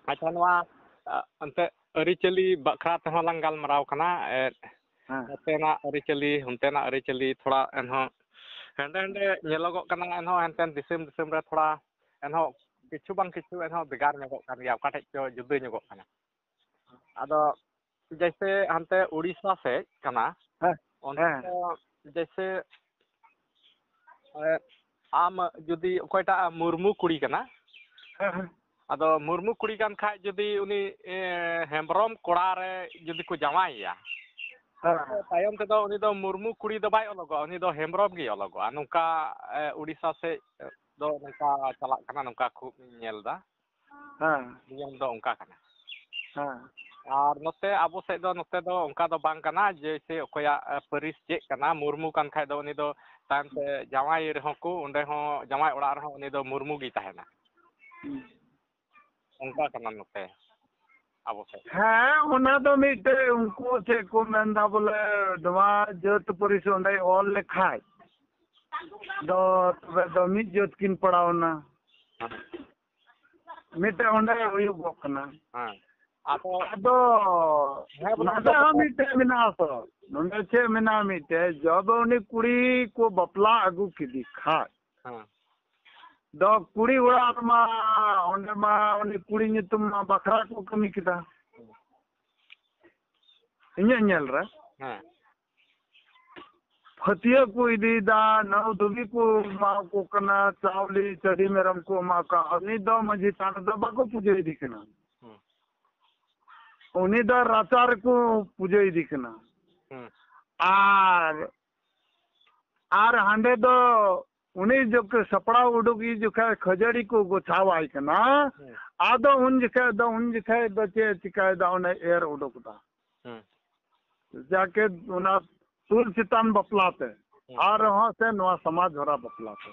अच्छा नवा अंते अरिचली बखरा तेहं लांग गालमराव कना नतेना अरिचली हंतेना अरिचली थोड़ा एनहो हेंदे हेंदे नेलोगो कना एनहो हेंतेन दिसम दिसम रे थोड़ा एनहो किछु बांग किछु एनहो बेगार ᱧᱚᱜᱚᱜ ᱠᱟᱱ ᱜᱮᱭᱟ ᱚᱠᱟᱴᱷᱮᱡ ᱪᱚ ᱡᱩᱫᱟᱹ ᱧᱚᱜᱚᱜ ᱠᱟᱱᱟ ᱟᱫᱚ जैसे हंते उड़ीसा से कना जैसे आम जुदी कोईटा मुर्मू कुड़ी कना अदो मुर्मू कुड़ी कान खाय जुदी उनी हेम्ब्रम कोड़ा रे जुदी को जावाइया तायम ते दो उनी दो मुर्मू कुड़ी दो बाय अलगो उनी दो हेम्ब्रम गी अलगो नुका उड़ीसा से दो नुका चला कना नुका खूब नेलदा नियम दो उनका कना और नोते आबो से दो नोते दो उनका दो बांग कना जैसे ओकोया परिस चेक कना मुर्मू कान खाय दो उनी दो तान से जावाई रहो को उंडे हो जावाई ओड़ा रहो उनी दो मुर्मू गी ताहेना उनका कना नोते आबो से ओना दो मिटे उनको से को मेंदा बोले दवा जत परिस उंडे ऑल लेखाय दो तबे दो मिट जत किन पड़ावना मिटे उंडे हुयु बकना अदो नदा मिटे मिना तो नंदे चे मिना मिटे जब उनी कुड़ी को बपला अगु किदी खा दो कुड़ी उड़ा मा ओंडे मा उनी कुड़ी नितुम मा बखरा को कमी किदा इन्या नेल रे फतिया को इदीदा नौ दुबी को मा को कना चावली चढ़ी मेरम को मा का उनी दो मजी तान दो बाको पूजे दिखना उनी दो राचार को पूजे दिखना आर हांडे दो उनी जो के सपड़ा उडुगी जो के खजड़ी को गोछावाई कना आदो उन जखे दो चे चिकाय दा उन एर उडुकदा जाके उना तुल चितान बपलाते आर वहां से नवा समाज भरा बपलाते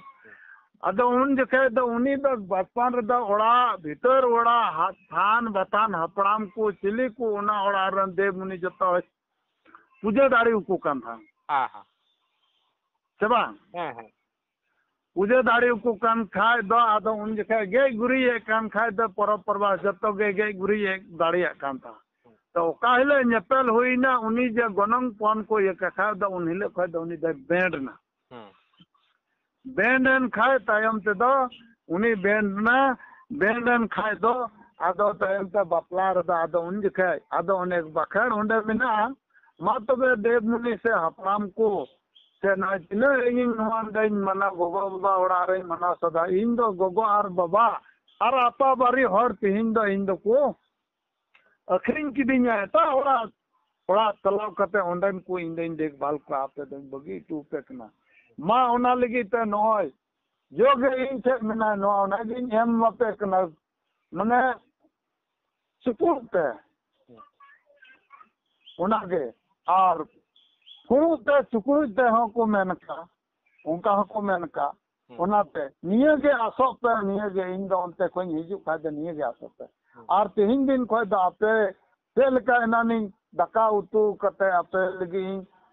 अदो उन जखे दो उनी दो बचपन रे दो ओड़ा भीतर ओड़ा थान बतान हपड़ाम को चिली को उना ओड़ा रन देव मुनि जतो पूजा दाड़ी को कान था सेबा पूजा दाड़ी को कान खाय दो आदो उन जखे गे गुरी एक कान खाय दो परब परवा जतो गे गुरी एक दाड़ी कान था तो काहिले नेपेल हुईना उनी जे गनंग पन को ये कखा दो उन हिले खय दो उनी दे बैंड ना बैंडन खाय तायम ते दो उनी बैंडन खाय दो आदो तायम ते बपला रे आदो उन जखे आदो उन बखर उंडे मिना मा तबे देव मुनि से हपराम को से ना तिना इन नवान दैन मना गोगो बाबा ओड़ा रे मना सदा इन दो गोगो आर बाबा आर आपा बारी हर तिहिन दो को अखरिंग किदिnya ता ओड़ा तलाव कते ओंडन को इंदेन देखभाल को आपे दन बगी टू पेकना मा ओना लगी ते नय जोगे इन से मना नो ओना दिन एम मपे कना मने सुपुते ओना के और फुते सुकुते हो को मेनका उनका हो को मेनका ओना पे निये के आसो पे निये के इन दो onte कोई हिजु का दे निये के आसो पे और तीन दिन कोई दापे तेल का नानी दका उतु कते आपे लगी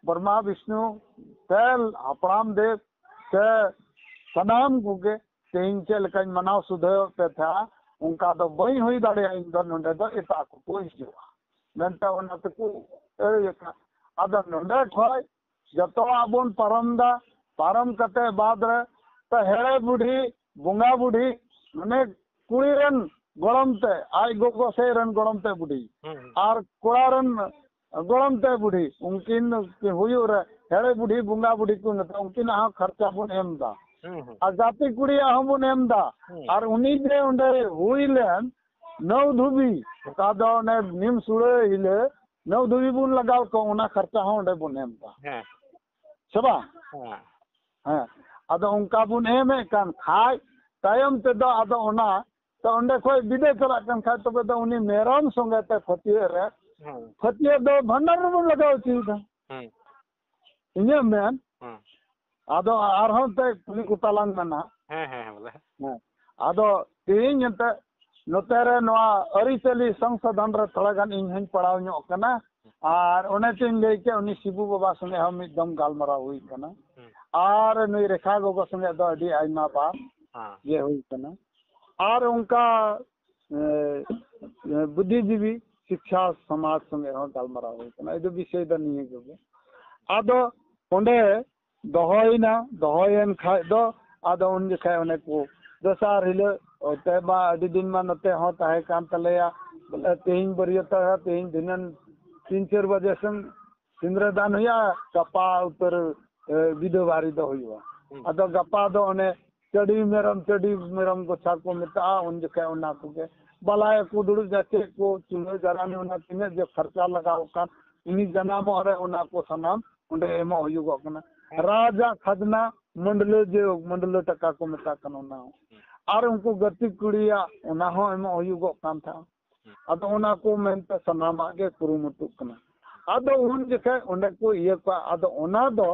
ब्रह्मा विष्णु तेल अपराम देव से सनाम गुगे तीन चल का मनाव सुधे पे था उनका तो बई हुई दाड़े इन दो नंदे दो एता को कोई जुआ नंता ओना ते को एका आदम नंदे खोय जतो आबोन परम कते बाद रे तो हेड़े बुढ़ी बुंगा बुढ़ी माने कुड़ी रन गोड़मते आई गोगो से रन गोड़मते बुढ़ी और कोड़ारन गोड़मते बुढ़ी उनकिन हुयु रे हेड़े बुढ़ी बुंगा बुढ़ी को न उनकिन हा खर्चा बुन एमदा और जाति कुड़ी हमबुन एमदा और उनी दे उंडे हुइलेन नौ धुबी का दो ने निम सुड़े हिले नौ धुबी बुन लगाव को उना खर्चा हो उंडे बुन एमदा सेबा हां आदो उनका बुन एमे कान खाय तायम ते दो आदो ओना तो उंडे कोई विदे चला कन खा तो दो उनी मेरम संगे ते फतिये दो भंडार में लगाव चीज इने मेन आदो आरहन ते कुली कुतालांग मना बोले आदो तीन ते नोतेरे नोआ अरिचली संशोधन रे थोड़ा गान इन हन पड़ाव ᱧᱚᱜ कना और ओने तीन ले के उनी शिबू बाबा संगे हम एकदम गालमरा हुई कना और नुई रेखा गोगो संगे दो अडी आइमा बा ये हुई कना और उनका बुद्धिजीवी शिक्षा समाज संगे गलमारा हो विषय नहीं गे आदो ओंडे दोहयना दोहयन खाय दो आदो उन जखाय ओने को दसार हिलो ते बा अडी दिन मा नते हो ताहे कान तलेया बोले तेहिं बरियता तेहिं दिनन 3-4 बजे संग सिंद्रदान हुआ गपा उतर विदो बारी दो हुआ आदो गपा दो ओने चडी मेरम गोछा को मेता उन जखाय ओना को के बलाय को दुड़ जाते को चुनो जराने ओना तिने जे खर्चा लगाओ कान उनी जनाम रे ओना को सनाम उंडे एमा हुयुगो कना राजा खजना मंडल टका को मेता कनो ना और उनको गति कुड़िया ओना हो एमा हुयुगो कान था अदो ओना को मेनते सनामा गे कुरुमुटु कना अदो उन जखे ओंडे को ये को अदो ओना दो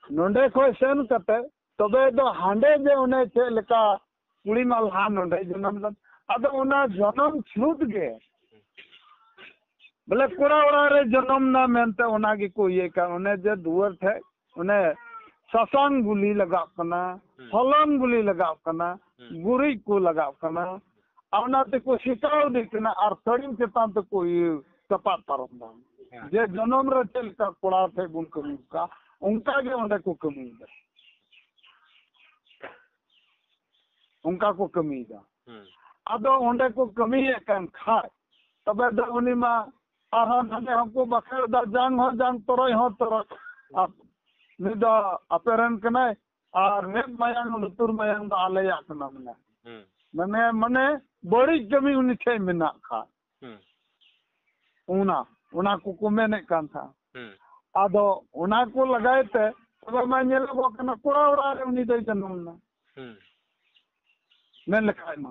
नोंडे को सेन कते तबे दो हांडे जे ओने चे लेका कुड़ी माल हा नोंडे जनम अदो ओना जनम छूट गे बोले कोड़ा ओड़ा रे जनम ना मेनते ओना की को ये का ओने जे दुवर थे ओने ससंग गुली लगाव कना फलन गुली लगाव कना गुरी को लगाव कना औना ते को शिकाव दिकना और सड़िम चेतान तो कोई कपा परम दा जे जनम रे चल का कोड़ा थे गुण कमी का उनका के ओंडे को कमी दा उनका को कमी दा अदो ओंडे को कमी है कान खाय तबे दो उनी मा आहा नने हमको बखेर दा जांग हो जांग तोरय हो तोर आप निदा अपेरन कने और नेक मायांग लुतुर मायांग आले याकना मने मने बड़ी कमी उनी छे मिना खा उना को मेने कान था आदो उना को लगाए ते तबे मा नेलबो कना कोड़ा उड़ा रे उनी दई जनम ना ने लिखाय मा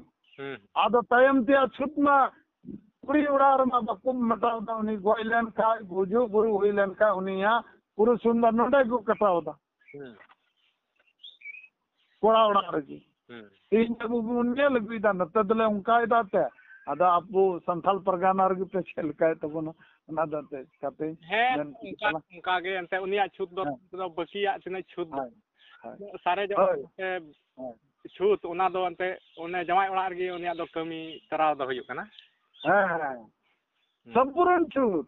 आदो तयम ते छुट मा कुड़ी उड़ार मा बकुम मटाव दा उनी गोइलन का बुजु गुरु होइलन का उनी या पुरु सुंदर नोडे को कटाव दा कोड़ा उड़ार जी तीन जब उनने लगवी दा नतदले उनका इदाते अदा आपको संथाल परगाना रग पे चल का तबो ना दाते कते है उनका गे अंते उनिया छुट दो बकिया चने छुट सारे जो छूत ओना दो अंते ओने जमाई ओड़ा रगी उनिया दो कमी कराव दो हुयु कना संपूर्ण छूत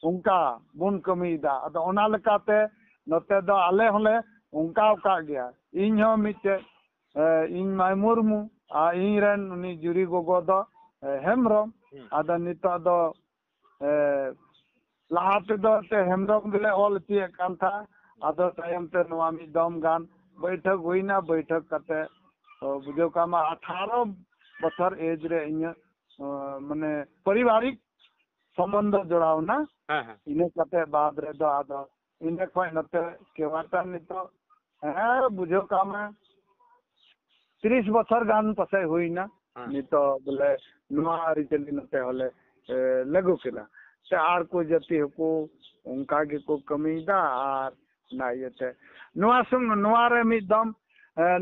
उनका बुन कमी दा अदो ओना लकाते नते दो आले होले उनका का गया इन हो मिटे इन माय मुर्मू आ इन रन उनी जुरी गोगो दो हेमरम अदो नितो दो लाहाते दो ते हेमरम गले ऑल ती कान था अदो तायम ते नवा मी दम गान बैठक हुईना बैठक कते बुझो कामा 18 बछर एज रे इन माने पारिवारिक संबंध जोड़ाव ना इने कते बाद रे दो आदो इने कोई नते केवाटा नितो बुझो कामा 30 बछर गान पसे हुईना नितो बोले नुआ रिचली नते होले लगो केला से आर को जति को उनका के को कमी दा आर ना येते नुआ संग नुआ रे मिदम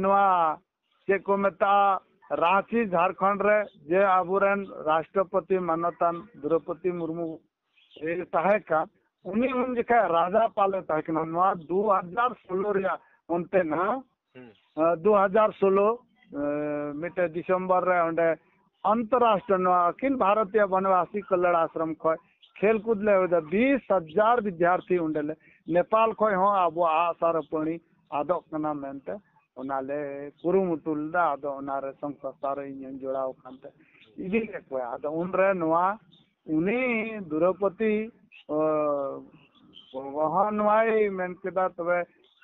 नुआ के को मेता रांची झारखंड रे जे आबुरन राष्ट्रपति मानतान द्रौपदी मुर्मू ए ताहे का उनी उन जका राजा पाले ताके नुआ 2016 रे उनते ना 2016 मिटे दिसंबर रे ओंडे अंतरराष्ट्रीय नुआ अखिल भारतीय वनवासी कल्याण आश्रम खय खेलकूद ले 20,000 विद्यार्थी उंडेले नेपाल खय हो आबो आसार पणी आदो कना मेनते ओनाले कुरुमुटुल दा आदो ओनारे संस्था रे इन जोड़ाव कानते इदी ले को आदो उनरे नुआ उनी द्रौपदी वहां नुआई मेन केदा तबे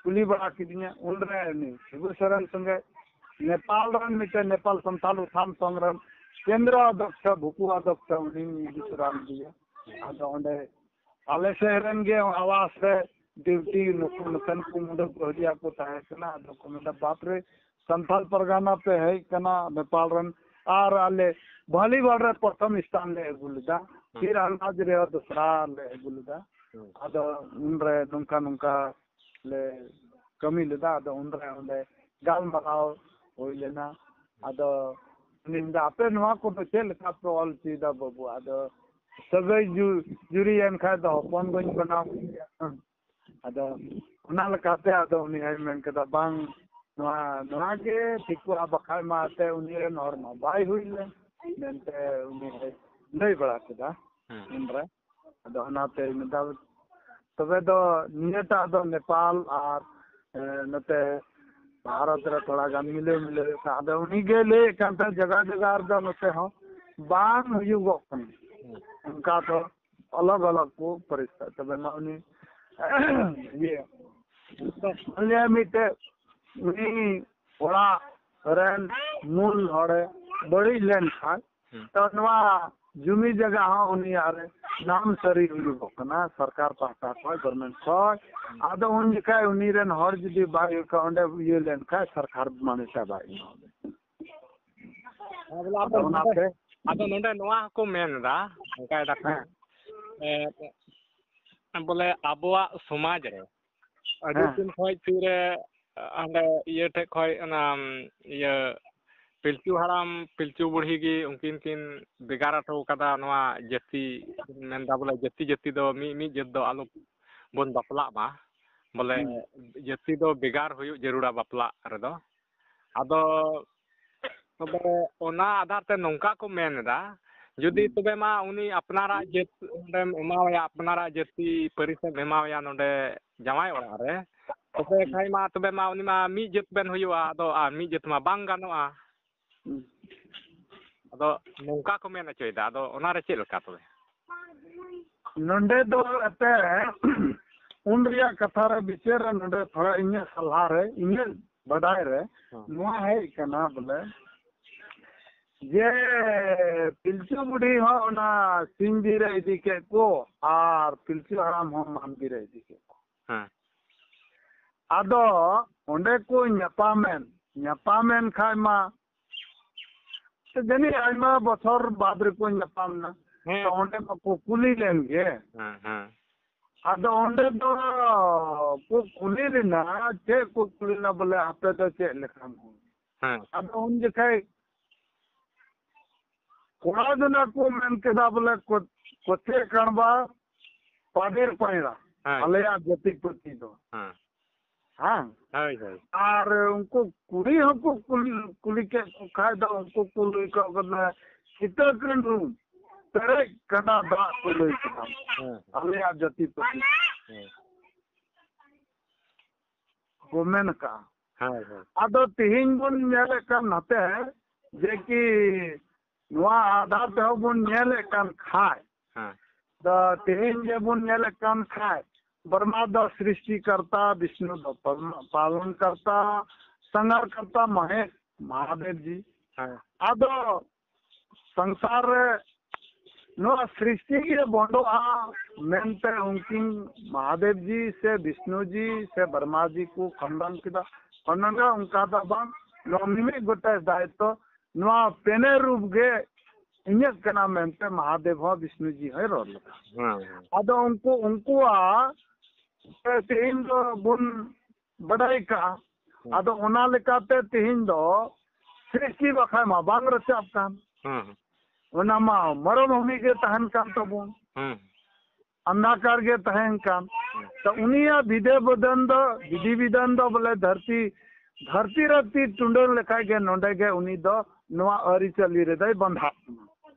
कुली बड़ा किदिया उनरे नि शिबु शरण संगे नेपाल रन मिटे नेपाल संथाल उत्थान संग्राम केंद्र अध्यक्ष भूकु अध्यक्ष उनी विश्राम दिया आदो ओंडे आले शहरन गे आवास रे ड्यूटी नुकन को मुंडो कोरिया को ताहे कना आदो को मेदा बाप रे संथाल परगाना पे है कना नेपाल रन आर आले वॉलीबॉल रे प्रथम स्थान ले गुलदा फिर अनाज रे दूसरा ले गुलदा आदो उनरे नुका नुका ले कमी लेदा आदो उनरे ओंडे गाल मराव होइलेना आदो निंदा पे नवा को तो चल का तो ऑल सीधा बाबू आदो सबै जुरी एन खा दो फोन गोइन बनाव आदो उना लकाते आदो उनी आई मेन कदा बांग नवा नवा के ठिकवा बखाय माते उनी रे नॉर्मल बाय हुइले ᱢᱮᱱᱛᱮ ᱩᱱᱤ ᱞᱟᱹᱭ ᱵᱟᱲᱟ ᱠᱮᱫᱟ ᱩᱱᱨᱮ ᱟᱫᱚ ᱚᱱᱟᱛᱮ ᱢᱮᱛᱟ ᱛᱚᱵᱮ ᱫᱚ ᱱᱤᱭᱟᱹᱴᱟᱜ ᱫᱚ ᱱᱮᱯᱟᱞ ᱟᱨ ᱱᱚᱛᱮ ᱵᱷᱟᱨᱚᱛ ᱨᱮ ᱛᱷᱚᱲᱟ ᱜᱟᱱ ᱢᱤᱞᱟᱹᱣ ᱟᱫᱚ ᱩᱱᱤᱜᱮ ᱞᱟᱹᱭᱮᱫ ᱠᱟᱱ ᱛᱟᱦᱮᱸ ᱡᱟᱭᱜᱟ ᱡᱟᱭᱜᱟ ᱨᱮᱫᱚ ᱱᱚᱛᱮ ᱦᱚᱸ ᱵᱟᱝ ᱦᱩᱭᱩᱜᱚᱜ ᱠᱟᱱᱟ ᱚᱱᱠᱟ ᱫᱚ ᱟᱞᱟᱜᱽ ᱟᱞᱟᱜᱽ ᱠᱚ ᱯᱚᱨᱤᱥᱠᱟᱨ ᱛᱚᱵᱮ ᱢᱟ ᱩᱱᱤ ᱤᱭᱟᱹ ᱢᱤᱫᱴᱮᱡ उनी ओड़ा रेन मूल हड़े बड़ी लेन खान तो नवा जुमी जगह हाँ उनी आरे नाम सरी हुई कना सरकार पासा कोई गवर्नमेंट कोई आदो उन जगह उनी रेन हर जदी बाई का उन्हें ये लेन का सरकार माने बाई आदो नोंडे नवा को मेन दा का दाखा बोले आबोआ समाज रे अडी दिन खोय फिरे अंडे ये ठे खोय ना ये पिलचू हराम पिलचू बुढ़ी की उनकिन किन बेगारा ठो कदा नवा जति मेनदा बोले जति जति दो मी जत दो आलो बन बापला मा बोले जति दो बेगार हुयु जरूरा बापला रे दो आदो तबे ओना आधार ते नौका को मेनदा जुदी तबे मा उनी अपनारा जत उंडेम एमावया अपनारा जति परिसम एमावया नोंडे जमाय ओड़ा रे तबे खाई मा तबे मा उनी मा मी जत बेन हुयुआ आदो आ मी जत मा बांग गानोआ आदो नौका को मेन चोयदा आदो ओना रे चेल का तबे नोंडे दो अते उन रिया कथा रे विचार नोंडे थोड़ा इन्या सलाह रे इन्या बदाय रे नुआ है कना बोले जे पिलचू बुढ़ी हो ना सिंधी रे इदी के को आर पिलचू हराम हो मान भी रे इदी के को हां आदो ओंडे को न्यापामेन खाय मा तो जनी आइमा बछर बाद रे को न्यापाम ना तो ओंडे मा को कुली लेंगे हां आदो ओंडे दो को कुली ना जे को कुली ना बोले आपे तो चे लेखाम हो हां आदो उन जे खाय कोड़ा जना को मेन केदा बोले कोचे कणबा पादेर पैरा आलेया जति प्रति दो हां हां हाय हाय और उनको कुड़ी हमको कुली के खाय दो उनको कुली को बना कितना कन रूम तेरे कना दा कुली हां आलेया जति प्रति गोमेन का हाय हाय आदो तिहिन बन नेले का नते जे कि नुआ आधार पे बुन नेले कान खाय हां द तेहिन जे बुन नेले कान खाय ब्रह्मा द सृष्टि करता विष्णु द पालन करता संहार करता महेश महादेव जी हां आदो संसार नुआ सृष्टि के बोंडो आ मेनते उनकी महादेव जी से विष्णु जी से ब्रह्मा जी को खंडन किदा खंडन का उनका दा बांग नोमिमे गोटे दायित्व नुआ पेने रूप गे इन्या कना मेनते महादेव हो विष्णु जी है रोल आदो उनको आ तिहिन दो बुन बड़ाई का आदो ओना लेकाते तिहिन दो सृष्टि बखा मा बांग रचाप कान ओना मा मरो भूमि के तहन कान तो बुन अंधाकार के तहन कान तो उनिया विधि विधान दो बोले धरती रती टुंडर लेखा गे नोंडे गे उनी दो नवा अरी चली रे दई बंधा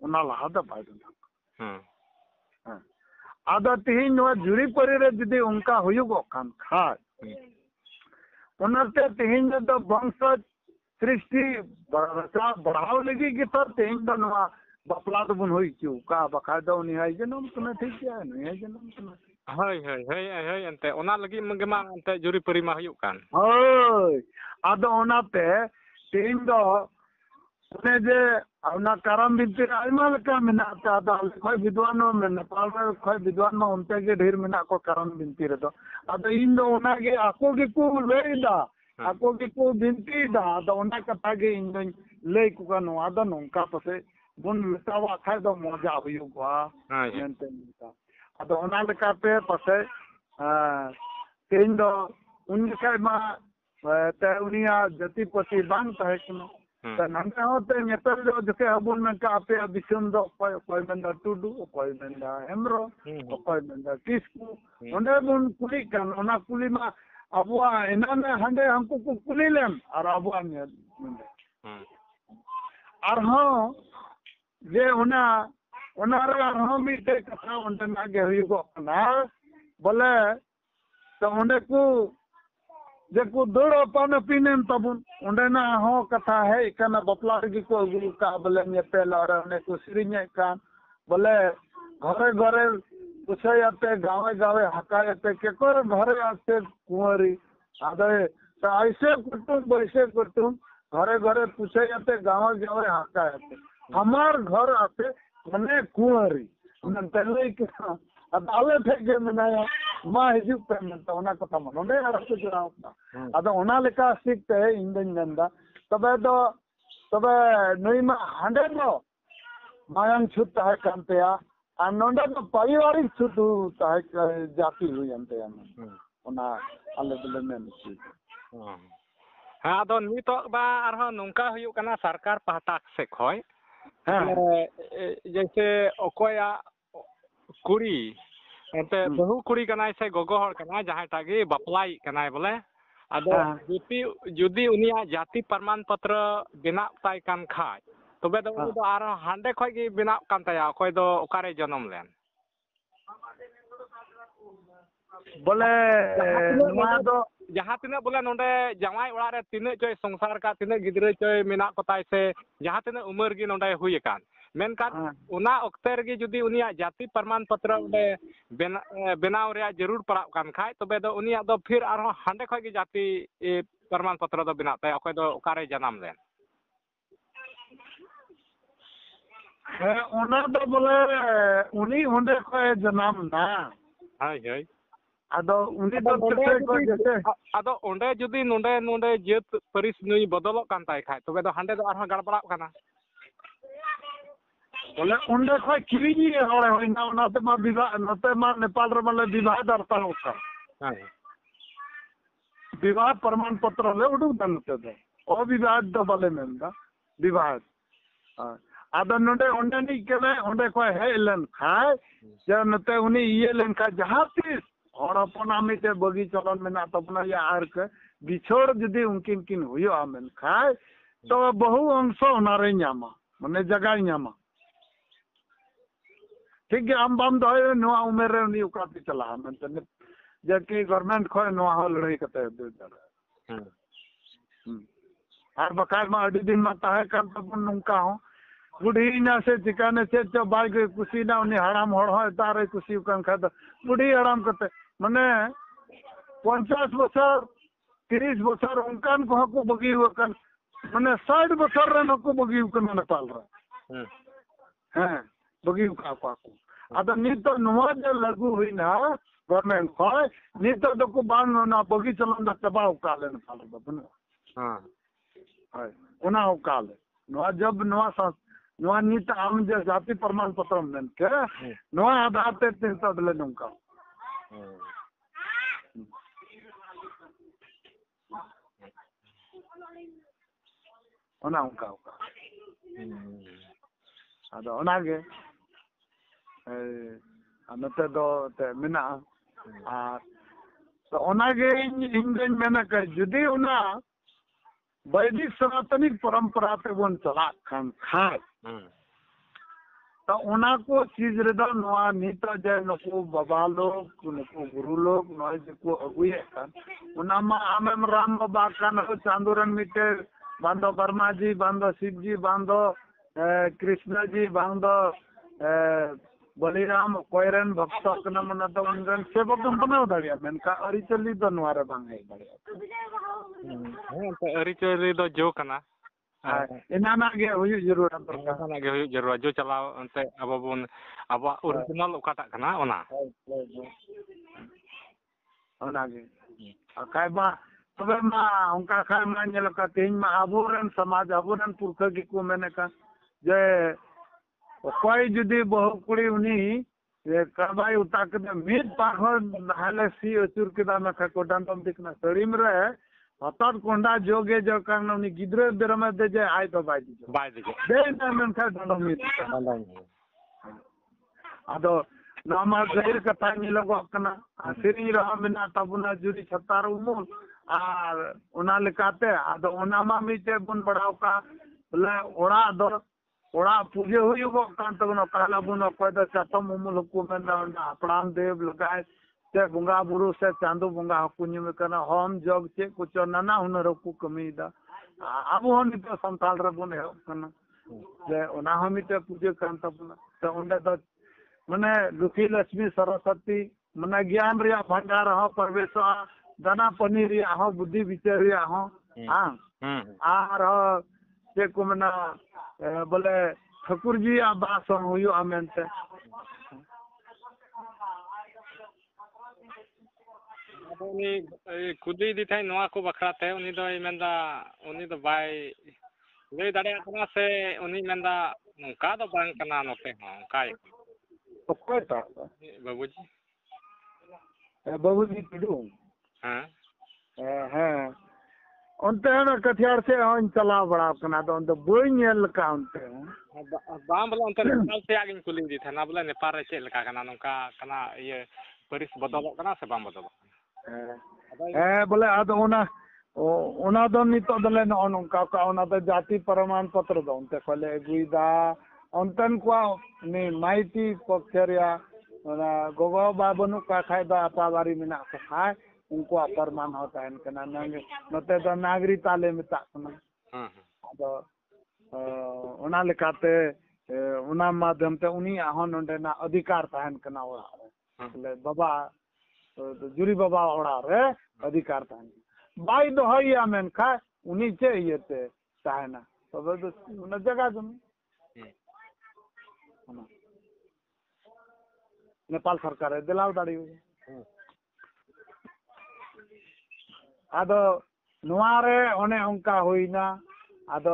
उना लहा द पाइ आदो तिहिन नवा जुरी परि रे जदी उनका हुयुगो कान खाय उनते तिहिन दो वंश सृष्टि बढ़ाव लगी कि तर तिहिन दो नवा बपला तो बुन होई चु का बखा दो उनी हाय जनम तने ठीक है नहीं जनम तने हाय अंते ओना लगी मंगमा अंते जुरी परि मा हुयुग कान होय आदो ओनाते तिहिन दो उन्हें जे अपना करम बिनती आयमा लेका मेना आदो खोय विद्वान में नेपाल में खोय विद्वान में उनते के ढेर मेना को करम बिनती रे दो आदो इन दो ओना के आको के को लेदा आको के को बिनती दा आदो ओना कथा के इन दो ले को नो आदो नोंका पसे बुन मेतावा खाय दो मजा हुयुगवा मेनते मेता आदो ओना लेका पे पसे तेन दो उन के मा ते उनिया जतिपति बांग तहे कनो तो नंगा होते नेतर जो जके अबुन में का पे बिसम दो कोई मेंदा टुडू कोई मेंदा हेमरो कोई मेंदा किसकू ओंडे बुन कुली कान ओना कुली मा अबुआ एनाने हंडे हमको कुली लेम और अबुआ ने और हां जे उन्हें मिट्टे कथा उन्हें गे हुई बोले तो उन्हें को जे को दौड़ अपन अपीन तबन उन्हें हो कथा है कना बपला रे को अगू का बोले नेपेल और उन्हें को सिरिने कान बोले घरे घरे पूछे गाँवे गाँवे हकाते केकर घरे आते कुंवरी आदे तो ऐसे कुटुम वैसे कुटुम घरे घरे पूछे गाँवे गाँवे हकाते हमार घर आते मने कुंवरी पहले आले थे मनाया मा हिजुक पे मनता ओना कथा मन ओंडे रस्ते जरावता अदो ओना लेका सिकते इन दिन नंदा तबे नई मा हांडे दो मायंग छुट है कांतेया आ नोंडे तो पारिवारिक छुट है जाति हुई अंतेया ओना आले दिले में छि हाँ अदो नितो बा आरो नोंका हुयु कना सरकार पाहटा से खय जैसे ओकोया कुड़ी एंते बहु कुड़ी कनाय से गोगो हर कनाय जहां टागे बपलाई कनाय बोले आदो जुदी उनिया जाति प्रमाण पत्र बिना ताय कान खाय तबे दो उनी दो आर हांडे खय गे बिना कान ताया कोय दो ओकारे जन्म लेन बोले नुआ दो जहां तिना बोले नोंडे जवाई ओड़ा रे तिना चय संसार का तिना गिदरे चय मिना कोताय से जहां तिना उमर गे नोंडे हुय कान मेनकान उना अक्ते रे जुदी उनिया जाति प्रमाण पत्र उडे बनाव रे जरूर पड़ा कान खाय तबे दो उनिया दो फिर आरो हांडे खय गे जाति प्रमाण पत्र दो बिना ताय अखय दो ओकारे जन्म लेन ओना दो बोले उनी होंडे खय जन्म ना हाय हाय आदो उनी दो जैसे आदो ओंडे जुदी नोंडे नोंडे जेत परिस नुई बदलक कान ताय खाय तबे दो हांडे दो आरो गड़बड़ा काना बोले उन्हें कोई किरी हड़े होइना उनाते मा विवाह नते मा नेपाल रे माले विवाह दरता होता विवाह प्रमाण पत्र ले उडु दनते दे ओ विवाह द बले मेंदा विवाह आदा नोडे ओंडे नि केले ओंडे कोई है लन खाय जे नते उनी ये लन का जहां तीस हड़पना मिते बगी चलन मेना तपना या आर के बिछोड़ जदी उनकिन किन हुयो आमेन खाय तो बहु अंश ओनारे न्यामा माने जगह न्यामा ठीक है आम बाम दो नुआ उमेर रे उनी उकाती चला मनते जबकि गवर्नमेंट खय नुआ हो लड़ाई कते दे दे आर बकाय मा अडी दिन मा ताहे kan तबन नुका हो बुढ़ी ना से चिकाने से तो बाई के कुसी ना उनी हराम होड़ हो तारे कुसी कान खा बुढ़ी हराम कते माने 50 बछर 30 बछर उनकान को हको बगी हो कान माने 60 बछर रे नको बगी को नेपाल रे हां बगी का को अद नित नुआ जे लागू हुई ना गवर्नमेंट खय नित दको बान ना बगी चलन द तबाव काले नेपाल बन हां हाय ओना हो काले नुआ जब नुआ नित आम जे जाति प्रमाण पत्र में के नुआ आधार ते तीन तो दले नुका ओना उनका अदो ओना गे नते दो ते मिना तो ओना गे इंगन मेना के जुदी ओना वैदिक सनातनी परंपरा पे बन चला खान खाय तो ओना को चीज रे दो नोआ नीता जे नको बाबा लोग नको गुरु लोग नोय जे को अगुए कान ओना मा आमेम राम बाबा कान हो चांदुरन मिटे बांधो वर्मा जी बांधो शिव जी बांधो कृष्ण जी बांधो बलिराम कोयरन भक्त कना मना तो उनगन सेवक बनाव दाड़िया मेनका अरिचली दो नोरे बांगे दाड़िया हां तो अरिचली दो जो कना इनाना गे हुई जरूर इनाना गे हुई जरूर जो चलाव अंते अब बन अब ओरिजिनल ओकाटा कना ओना ओना गे काय बा तबे मा उनका खाय मा नेल का तेज मा आबोरन समाज आबोरन पुरख के को मैंने का जे कोई जुदी बहु कुड़ी उनी ये करबाई उता के मीत पाखर हाले सी अचुर के दाना का को डांडम दिखना सड़ीम रे हतर कोंडा जोगे जो कान उनी गिद्रे बेरमे दे जे आय तो बाय दे दे ना मन का डांडम मीत आदो नामा गैर कथा नि लगो कना सिरी रहा बिना तबना जुरी छतार उमूल आ ओना लेकाते आदो ओना मा मीते बन बढ़ाव का बोले ओड़ा दो ओड़ा पूजे हुयुगो कान तबनो काला बुन अकोय द चातम उमुल को मेन अपराम देव लगाय से बुंगा बुरु से चांदो बुंगा हकुन्यु में करना हम जग से कुछ नाना हुनर को कमी दा अब हम नित संताल रे बुन हे कना जे ओना हम नित पूजे कान तबना तो ओंडे द माने लुखी लक्ष्मी सरस्वती माने ज्ञान रे भंडार ह प्रवेश दाना पनी रे ह बुद्धि विचार रे ह हां आर से को मना बोले ठाकुर जी आबासन हुयो आमेनते उनी कुदी दी थाई नवा को बखराते उनी दो मेंदा उनी दो बाय ले दाड़े कना से उनी मेंदा नका दो बांग कना नोते हां काय ओकोय ता बाबूजी किडू हां हां onte na kathiar se on chala bada kana do on boi nyel ka onte बाम बोला अंतर नेपाल से आगे कुली दी था ना बोला नेपाल रे चेल का कना नोका कना ये परिस बदलक कना से बाम बदलक बोले आद ओना दो नितो दले न नोका का ओना दो जाति प्रमाण पत्र दो onte खले गुइदा onten को नि माइटी पक्षरिया ओना गोगो बाबनु का खायदा अपावारी मिना खाय उनको अपरमान होता है इनका नते तो नागरिकता ले मिता तो उना लेकाते उना माध्यम ते उनी आहन ओंडे ना अधिकार ताहन कना ओड़ा ले बाबा जुरी बाबा ओड़ा रे अधिकार ताहन बाई दो हइया मेन खा उनी चे येते ताहना तबे तो उन जगह जमी नेपाल सरकार दिलाव दाड़ी आदो नुआरे ओने उनका होइना आदो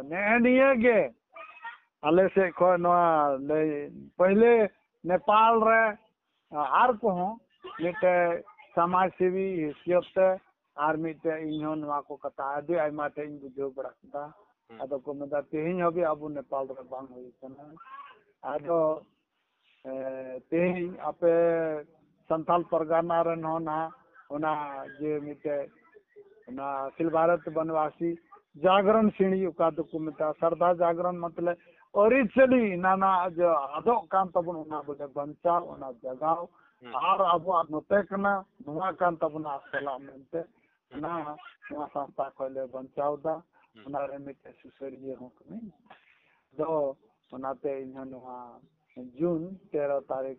नेनिए गे आले से को नवा पहले नेपाल रे आर को मिटे समाज सेवी हिसियत आर मिटे इन्हों नवा को कथा आदि आइमा ते इन बुझो बड़ाता आदो को मदा तेहिं हबी अब नेपाल रे बांग होई कना आदो तेहिं आपे संथाल परगना रे नोना ओना जे मिटे ना अखिल भारत वनवासी जागरण श्रेणी का दुकुमिता श्रद्धा जागरण मतलब ओरिजिनली नाना जो आदो कान तबन ना बोले बंचा ओना जगाव आर अब नते कना नुआ कान तबन असला मेनते ना नुआ संस्था कोले बंचाव दा ओना रे मिटे सुसरिये हो कने दो ओनाते इन नुआ जून 13 तारीख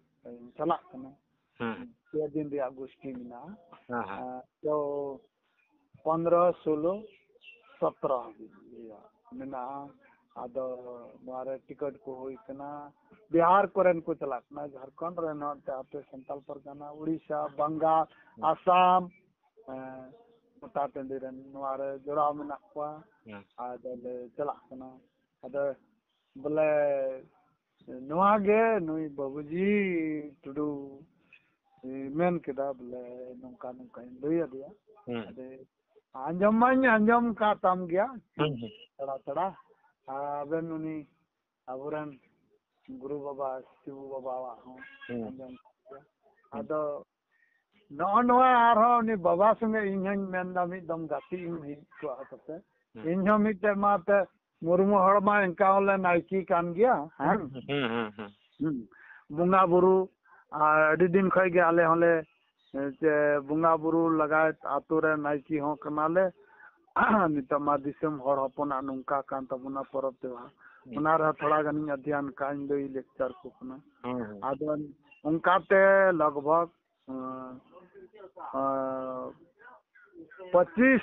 चला कने 3 दिन रे अगस्त मिना तो 15, 16, 17 मिना आदो मारे टिकट को होई कना बिहार कोरेन को चलाक ना झारखंड रे न आपे संताल परगना उड़ीसा बंगाल आसाम मोटा टंडी रे मारे जोड़ा मिना को आदो चलाक ना आदो बोले नवा गे नुई बाबूजी टुडू मेन केदा बोले नोका नोका लई दिया अदे अंजम का तम गया तड़ा तड़ा आबेन उनी अबुरन गुरु बाबा शिव बाबा हो अंजम आदो नवा आरो उनी बाबा संगे इन्हन मेनदा मी दम गाती इन को आते इन्ह मिटे माते मुर्मु हड़मा इनका ओले नाइकी कान गया हैं बुंगा बुरु अडी दिन खय गे आले होले जे बुंगा बुरु लगाए आतु रे नाइकी हो कनाले नितमा दिसम हड़ हपना नुका कान तबना परब देवा उना रे थोड़ा गनी अध्ययन काइन दई लेक्चर को कना आदन उनकाते लगभग 25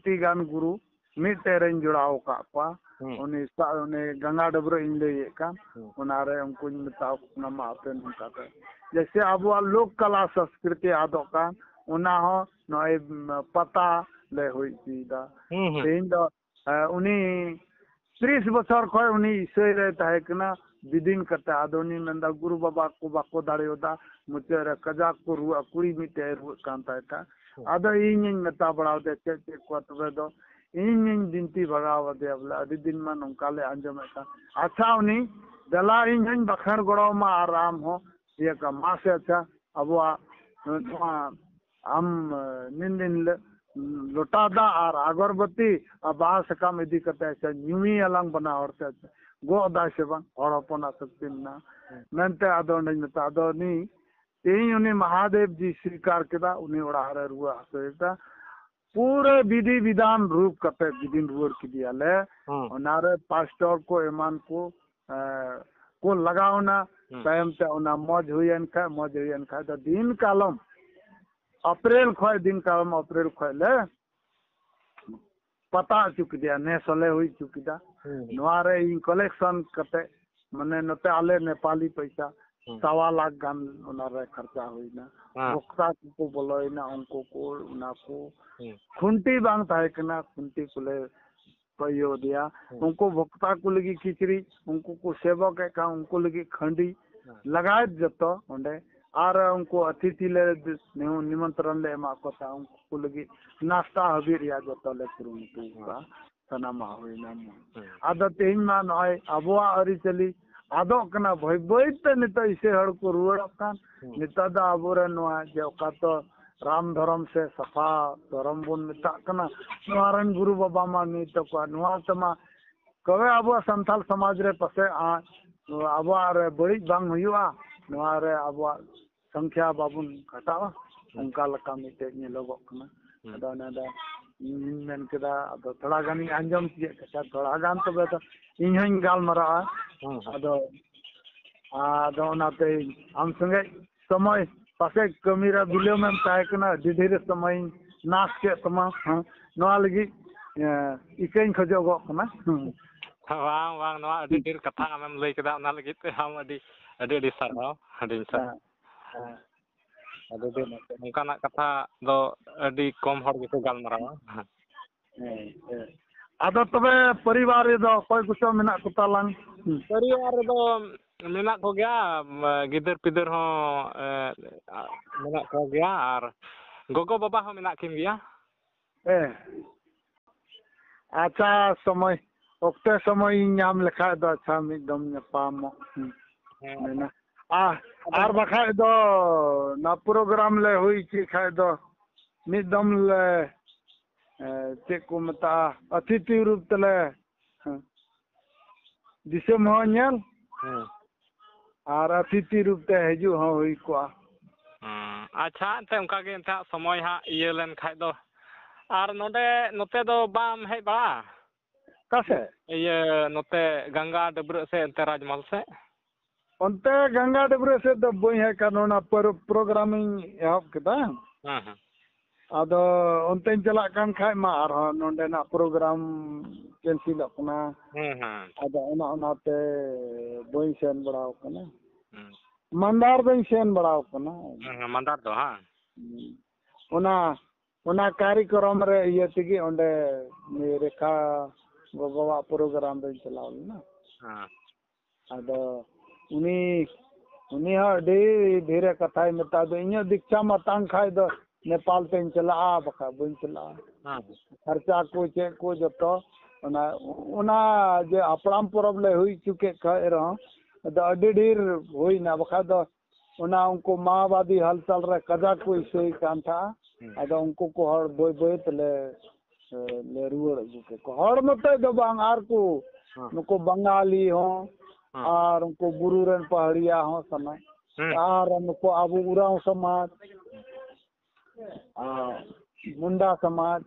टी गान गुरु मिटे रेन जुड़ाव का पा उन्हें गंगा डबरो इन ले का उनारे उनको मिताव नमा पे उनका जैसे अब लोक कला संस्कृति आदो का उना हो नए पता ले हुई सीधा इन दो उन्हीं 30 बछर खय उन्हीं ईश्वर रहता है कि ना विदिन करता आदोनी नंदा गुरु बाबा को बाको दाड़े होता मुझे रे कजा को रुआ कुड़ी मिटे रु कांता था आदो इन नता बढ़ाव दे के को तबे दो इन दिनती भगाव दे बोले अभी दिन में नौकाले अंजम अच्छा उन्हीं दला इन बखर गड़ो में आराम हो ये का माँ से अच्छा अब हम निंदिन लोटा दा और अगरबत्ती और बाहा साकाम इदी कते से ᱧᱩᱢᱤ आलांग बना हरते गो दा से बांग हर हपना शक्ति ना मेनते आदो नहीं मता आदो नी तेई उनी महादेव जी स्वीकार केदा उनी ओड़ा रे रुआ हसेता पूरे विधि विधान रूप कते विदिन रुर किदियाले ओनारे पास्टर को ईमान को लगावना तायम ते ओना मौज हुयन खा तो दिन कालम अप्रैल खय दिन कालम अप्रैल खय ले पता चुक दिया ने सले हुई चुकिदा नवारे इन कलेक्शन कते मने नते आले नेपाली पैसा 1.25 लाख गान ओनारे खर्चा हुईना वक्ता को बोलोइना उनको को उना को खुंटी बांग ताहे कना खुंटी कुले कयो दिया उनको वक्ता को लगी खिचड़ी उनको को सेवक का उनको लगी खंडी लगाए जतो ओंडे आर उनको अतिथि ले निमंत्रण ले मा को ता उनको लगी नाश्ता हबीर या जतो ले कुरुमुटु का सनामा होइना आदो तेहिं मा नय अबवा अरि चली आदो कना भय भयते नित इसे हड़ को रुवड़ कान नित दा अबोरे नवा जे ओका तो राम धर्म से सफा धर्म बुन मिता कना नवारन गुरु बाबा मा नित को नवा तमा कवे अबो संथाल समाज रे पसे आ अबो रे बड़ी बांग हुआ नवा रे अबो संख्या बाबुन घटावा उनका लका मिते नेलोगो कना अदा नादा मेन केदा अदो थोड़ा गानी अंजम किए कसा थोड़ा गान तबे तो इन हन गाल मरा अदो आदो नाते हम संगे समय पासे कमीरा बिलो में ताय कना धीरे समय नाच के तमा नवा लगी इकेन खजोगो कना वांग वांग नवा अडी ढेर कथा आमेम लई केदा ओना लगी ते हम अडी अडी साराव अडी सारा अदो नोंकाना कथा दो अडी कम हर गेको गालमारावा आदो तबे परिवार रे दो कोई कुछ मेना कुतालांग परिवार रे दो मेना को गया गिदर पिदर हो मेना को गया और गोगो बाबा हो मेना किन गया अच्छा समय ओक्ते समय नाम लिखा दो अच्छा मिदम नेपाम मेना आर बखाय दो ना प्रोग्राम ले हुई छी खाय दो मिदम ले ते को मता अतिथि रूप तले दिसम हो नेल आर अतिथि रूप ते हजू हो हुई को अच्छा ते उनका के था समय हा ये लेन खाय दो आर नोडे नोते दो बाम हे बा कासे ये नोते गंगा डबरे से अंते राजमहल से अंते गंगा डबरे से दो बई है कानोना प्रोग्रामिंग एहब केदा आदो अंते चला कान खाय मा आर नोंडे ना प्रोग्राम कैंसिल अपना आदो ओनाते बई सेन बड़ाव कना मंदार बई सेन बड़ाव कना मंदार दो हां ओना कार्यक्रम रे ये तिगी ओंडे रेखा गोगवा प्रोग्राम बई चलावल ना आदो उनी अडी धीरे कथाय मेता दो इन दीक्षा मतांग खाय दो नेपाल तेन चला बखा बन चला खर्चा को चे को जतो ओना जे अपराम परब ले हुई चुके कह रहा तो अडी ढेर हुई ना बखा दो ओना उनको माओवादी हलचल रे कजा कोई सही कान था अदो उनको को हर बोय बोय तले ले रुवर के को हर मते दो बांग आर को नुको बंगाली हो और उनको बुरुरन पहाड़िया हो समय और उनको अबू उराव समाज मुंडा समाज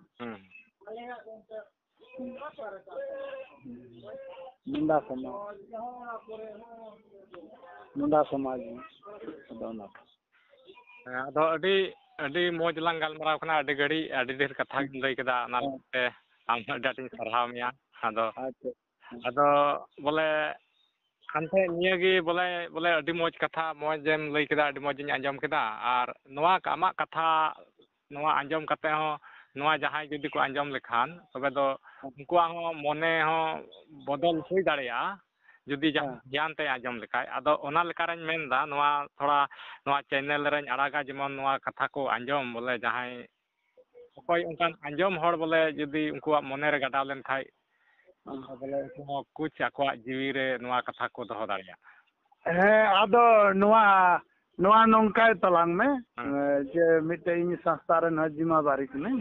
मुंडा समाज अदो अडी मौज लांग गालमाराव कना अडी घड़ी अडी ढेर कथा लई केदा नाते आम अडाटिन सरहाव मिया अदो बोले खानते नियागी बोले अडी मौज कथा मौजेम लई केदा अडी मौजिन आंजम केदा आर नवा आमा कथा नवा आंजम कते हो नवा जहां जुदी को आंजम लेखान तबे दो उनको हो मने हो बदल हुई दाड़िया जुदी ज्ञान ते आंजम लेखाय आदो ओना लेकारन मेनदा नवा थोड़ा नवा चैनल रेन अड़ागा जेमन नवा कथा को आंजम बोले जहां कोई उनकान आंजम हड़ बोले जुदी उनको मने रे गाडा लेन खाय बोले उनको कुछ आको जीवी रे नवा कथा को दोहो दाड़िया आदो नवा नोंकाय तलांग में जे मिटे इन संस्था रन जिम्मेदारी कने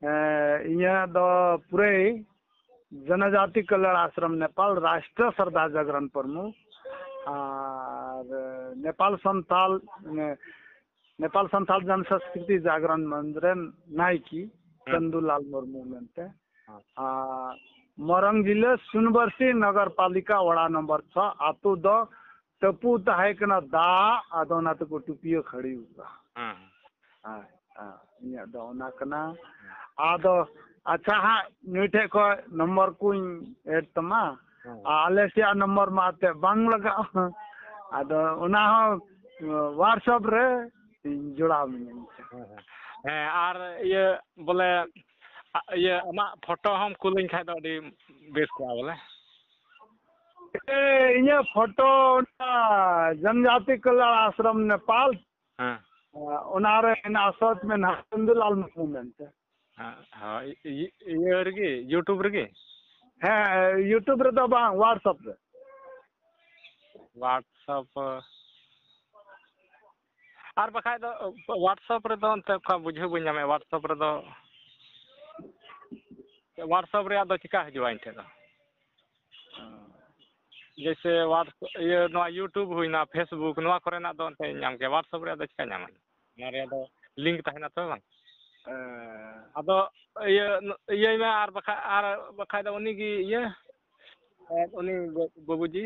इया दो पूरे जनजाति कल्याण आश्रम नेपाल राष्ट्र श्रद्धा जागरण प्रमुख और नेपाल संथाल जन संस्कृति जागरण मंदिर नायकी चंदूलाल मुर्मू मेनते मोरंग जिले सुनबरसी नगर पालिका वड़ा नंबर 6 आतु दो टपू तहकना दा आदोना तो टुपियो खड़ी हुआ इया दो ना कना आदो अच्छा हाँ नुठे को नंबर को ऐड तमा आले से नंबर माते बांग लगा आदो उना व्हाट्सएप रे जुड़ा मिन हैं आर ये बोले ये अमा फोटो हम कुलिंग खाय दो दी बेस को बोले इया फोटो जनजाति कल्याण आश्रम नेपाल हां उनारे इन असत में चंदूलाल मुर्मू मेनते हां ये रगे यूट्यूब रगे हाँ यूट्यूब रे तो बांग व्हाट्सएप आर बखाय दो व्हाट्सएप रे दो अंत का बुझे बन जामे व्हाट्सएप रे दो चिका हजुआ इन थे दो जैसे ये नवा यूट्यूब हुईना फेसबुक नवा करेना दो अंत नाम के व्हाट्सएप रे दो चिका नाम नारे दो लिंक तहना तो बांग अदो ये में आर बखाय दो उनी की ये उनी बाबूजी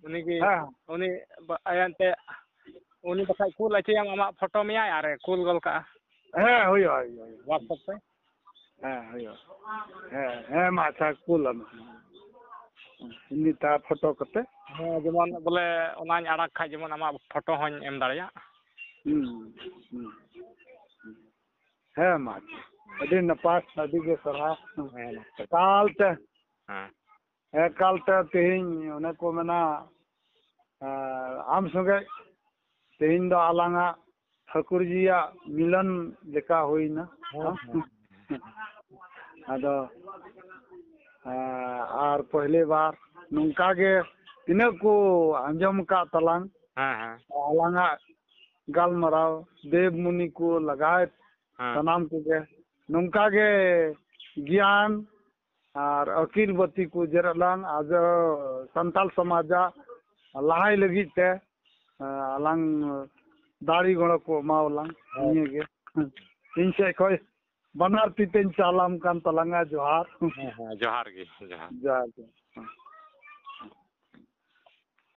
उनी की उनी आयनते उनी बखाय कूल अच्छे आमा फोटो में यार कूल गोल का है होय व्हाट्सएप पे है माथा कूल निता फोटो कते हां जेमन बोले ओनाኝ आड़क खा जेमन आमा फोटो होñ एम दाड़िया है माथा अभी नपास नदी के सरा कालते है कालते तेहिं उन्हें को मना आम संगे तेहिं दो आलांगा ठाकुर जिया मिलन लेका होइना अदो आर पहले बार नुंका के तिना को अंजम का तलांग आलांगा गालमराव देव मुनि को लगाए तनाम को के नुंका के ज्ञान और अकील बत्ती को जरलांग आज संताल समाजा लहाई लगी ते अलांग दाढ़ी गण को मावलांग ये के इनसे कोई बनार तीन चालाम कान तलंगा जोहार जोहार की जोहार